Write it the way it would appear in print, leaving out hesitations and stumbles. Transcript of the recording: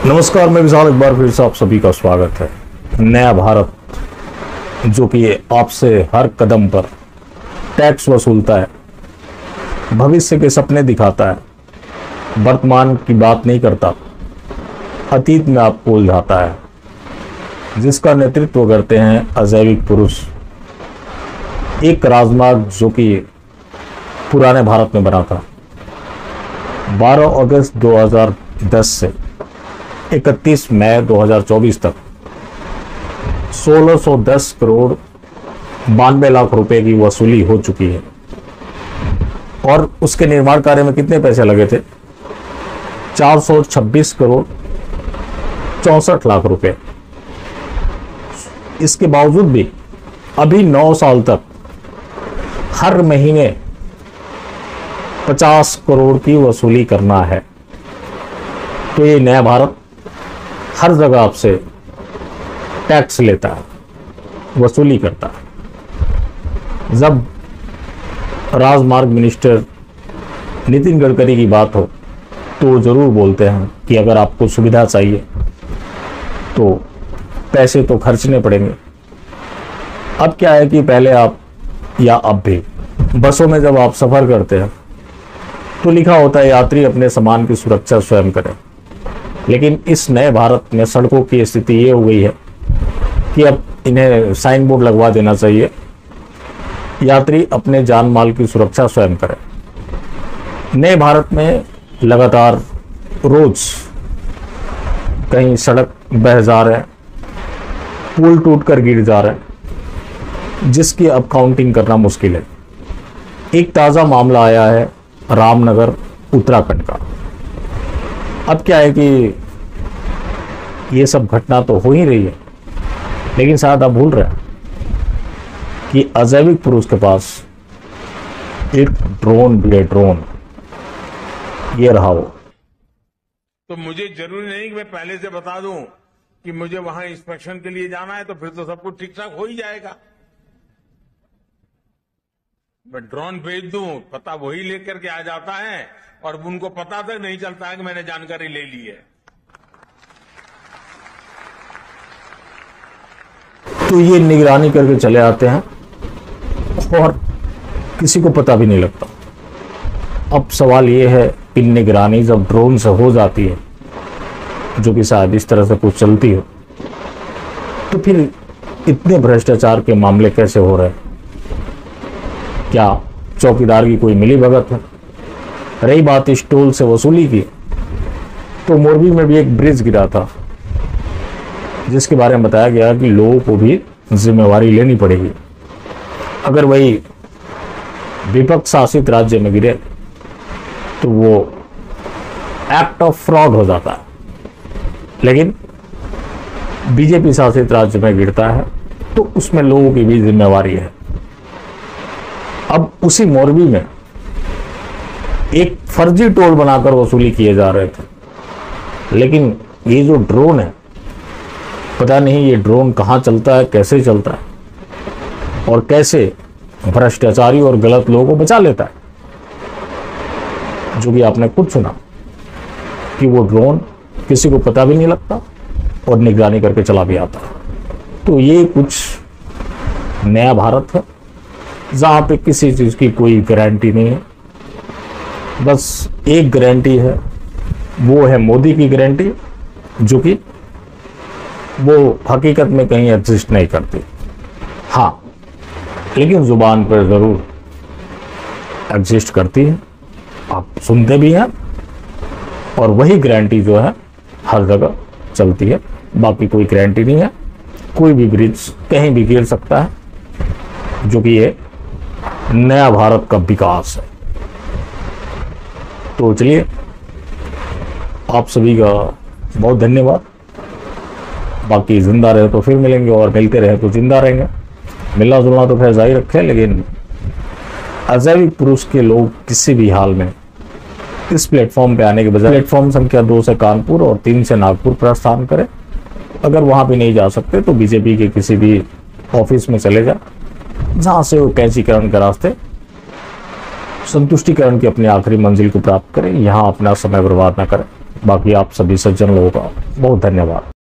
नमस्कार, मैं विशाल। एक बार फिर से आप सभी का स्वागत है। नया भारत जो कि आपसे हर कदम पर टैक्स वसूलता है, भविष्य के सपने दिखाता है, वर्तमान की बात नहीं करता, अतीत में आपको उलझाता है, जिसका नेतृत्व करते हैं अजैविक पुरुष। एक राजमार्ग जो कि पुराने भारत में बना था। 12 अगस्त 2010 से 31 मई 2024 तक 1610 करोड़ 92 लाख रुपए की वसूली हो चुकी है। और उसके निर्माण कार्य में कितने पैसे लगे थे? 426 करोड़ 64 लाख रुपए। इसके बावजूद भी अभी 9 साल तक हर महीने 50 करोड़ की वसूली करना है। तो ये नया भारत हर जगह आपसे टैक्स लेता है, वसूली करता है। जब राजमार्ग मिनिस्टर नितिन गडकरी की बात हो तो जरूर बोलते हैं कि अगर आपको सुविधा चाहिए तो पैसे तो खर्चने पड़ेंगे। अब क्या है कि पहले आप या अब भी बसों में जब आप सफर करते हैं तो लिखा होता है यात्री अपने सामान की सुरक्षा स्वयं करें। लेकिन इस नए भारत में सड़कों की स्थिति ये हो गई है कि अब इन्हें साइन बोर्ड लगवा देना चाहिए, यात्री अपने जान माल की सुरक्षा स्वयं करें। नए भारत में लगातार रोज कहीं सड़क बह जा रहे हैं, पुल टूटकर गिर जा रहे हैं, जिसकी अब काउंटिंग करना मुश्किल है। एक ताज़ा मामला आया है रामनगर उत्तराखंड का। अब क्या है कि ये सब घटना तो हो ही रही है, लेकिन शायद आप भूल रहे हैं कि अजैविक पुरुष के पास एक ड्रोन भी है। ड्रोन ये रहा वो। तो मुझे जरूरी नहीं कि मैं पहले से बता दूं कि मुझे वहां इंस्पेक्शन के लिए जाना है, तो फिर तो सब कुछ ठीक ठाक हो ही जाएगा। मैं ड्रोन भेज दूं, पता वही लेकर के आ जाता है और उनको पता तक नहीं चलता है कि मैंने जानकारी ले ली है। तो ये निगरानी करके चले आते हैं और किसी को पता भी नहीं लगता। अब सवाल ये है कि निगरानी जब ड्रोन से हो जाती है, जो कि शायद इस तरह से कुछ चलती हो, तो फिर इतने भ्रष्टाचार के मामले कैसे हो रहे हैं? क्या चौकीदार की कोई मिली भगत है? रही बात इस टोल से वसूली की, तो मोरबी में भी एक ब्रिज गिरा था, जिसके बारे में बताया गया कि लोगों को भी जिम्मेवारी लेनी पड़ेगी। अगर वही विपक्ष शासित राज्य में गिरे तो वो एक्ट ऑफ फ्रॉड हो जाता है, लेकिन बीजेपी शासित राज्य में गिरता है तो उसमें लोगों की भी जिम्मेवारी है। अब उसी मोरबी में एक फर्जी टोल बनाकर वसूली किए जा रहे थे, लेकिन ये जो ड्रोन है, पता नहीं ये ड्रोन कहाँ चलता है, कैसे चलता है और कैसे भ्रष्टाचारी और गलत लोगों को बचा लेता है। जो कि आपने खुद सुना कि वो ड्रोन किसी को पता भी नहीं लगता और निगरानी करके चला भी आता है। तो ये कुछ नया भारत है जहाँ पे किसी चीज़ की कोई गारंटी नहीं है। बस एक गारंटी है, वो है मोदी की गारंटी, जो कि वो हकीकत में कहीं एग्जिस्ट नहीं करती। हाँ, लेकिन जुबान पर ज़रूर एग्जिस्ट करती है, आप सुनते भी हैं, और वही गारंटी जो है हर जगह चलती है। बाकी कोई गारंटी नहीं है। कोई भी ब्रिज कहीं भी गिर सकता है, जो कि ये नया भारत का विकास है। तो चलिए, आप सभी का बहुत धन्यवाद। बाकी जिंदा रहे तो फिर मिलेंगे, और मिलते रहे तो जिंदा रहेंगे। मिलना जुलना तो खैर जारी रखें, लेकिन अजैविक पुरुष के लोग किसी भी हाल में इस प्लेटफॉर्म पे आने के बजाय प्लेटफॉर्म संख्या 2 से कानपुर और 3 से नागपुर प्रस्थान करें। अगर वहां भी नहीं जा सकते तो बीजेपी के किसी भी ऑफिस में चले जाए, जहां से वो कैंचीकरण के रास्ते संतुष्टिकरण की अपनी आखिरी मंजिल को प्राप्त करें। यहाँ अपना समय बर्बाद न करें। बाकी आप सभी सज्जन लोगों का बहुत धन्यवाद।